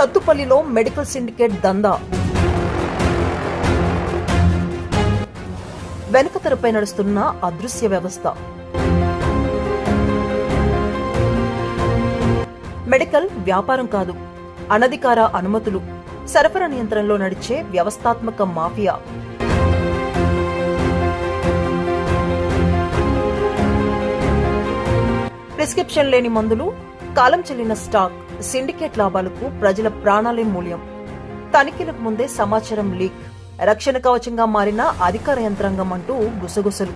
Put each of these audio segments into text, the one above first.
సత్తుపల్లిలో medical syndicate దందా. వెనుకతెరపై నడుస్తున్న అదృశ్య వ్యవస్థ. మెడికల్ వ్యాపారం కాదు, అనధికార అనుమతులు, సరఫరా నియంత్రణలో నడిచే వ్యవస్థాత్మక మాఫియా. ప్రిస్క్రిప్షన్ లేని మందులు, కాలం చెల్లిన స్టాక్, సిండికేట్ లాభాలకు ప్రజల ప్రాణాలే మూల్యం. తనిఖీలకు ముందే సమాచారం లీక్, రక్షణ కవచంగా మారిన అధికార యంత్రాంగం అంటూ గుసగుసలు.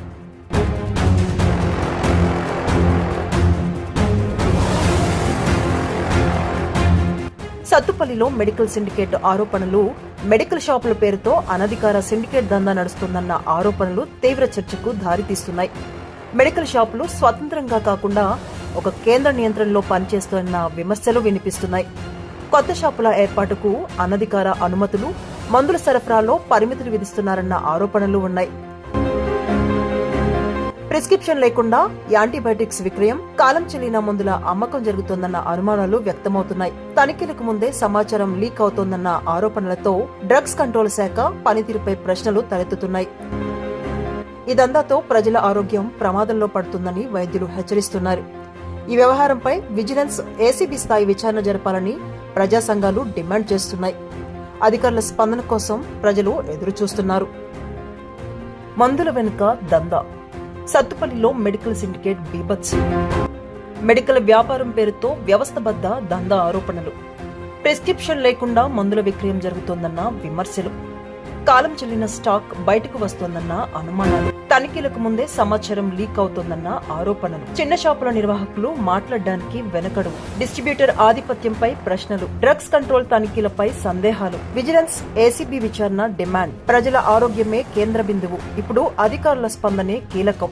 సత్తుపల్లిలో మెడికల్ సిండికేట్ ఆరోపణలు. మెడికల్ షాపుల పేరుతో అనధికార సిండికేట్ దందా నడుస్తుందన్న ఆరోపణలు తీవ్ర చర్చకు దారితీస్తున్నాయి. మెడికల్ షాపులు స్వతంత్రంగా కాకుండా ఒక కేంద్ర నియంత్రణలో పనిచేస్తున్న విమర్శలు వినిపిస్తున్నాయి. కొత్త షాపుల ఏర్పాటుకు అనధికార అనుమతులు, మందుల సరఫరాలో పరిమితులు విధిస్తున్నారన్న ఆరోపణలు ఉన్నాయి. ప్రిస్క్రిప్షన్ లేకుండా యాంటీబయాటిక్స్ విక్రయం, కాలం చెల్లిన మందుల అమ్మకం జరుగుతోందన్న అనుమానాలు వ్యక్తమవుతున్నాయి. తనిఖీలకు ముందే సమాచారం లీక్ అవుతోందన్న ఆరోపణలతో డ్రగ్స్ కంట్రోల్ శాఖ పనితీరుపై ప్రశ్నలు తలెత్తుతున్నాయి. ఈ దందాతో ప్రజల ఆరోగ్యం ప్రమాదంలో పడుతుందని వైద్యులు హెచ్చరిస్తున్నారు. ఈ వ్యవహారంపై విజిలెన్స్, ఏసీబీ స్థాయి విచారణ జరపాలని ప్రజా సంఘాలు డిమాండ్ చేస్తున్నాయి. అధికారుల స్పందన కోసం ప్రజలు ఎదురుచూస్తున్నారు. మందుల వెనుక దందా. సత్తుపల్లిలో మెడికల్ సిండికేట్ బీభత్సం. మెడికల్ వ్యాపారం పేరుతో వ్యవస్థబద్ధ దందా ఆరోపణలు. ప్రిస్క్రిప్షన్ లేకుండా మందుల విక్రయం జరుగుతోందన్న విమర్శలు. కాలం చెల్లిన స్టాక్ బయటకు వస్తోందన్న అనుమానాలు. తనిఖీలకు ముందే సమాచారం లీక్ అవుతోందన్న ఆరోపణలు. చిన్న షాపుల నిర్వాహకులు మాట్లాడడానికి వెనకడు. డిస్ట్రిబ్యూటర్ ఆధిపత్యంపై ప్రశ్నలు. డ్రగ్స్ కంట్రోల్ తనిఖీలపై సందేహాలు. విజిలెన్స్, ఏసీబీ విచారణ డిమాండ్. ప్రజల ఆరోగ్యమే కేంద్ర బిందువు. ఇప్పుడు అధికారుల స్పందనే కీలకం.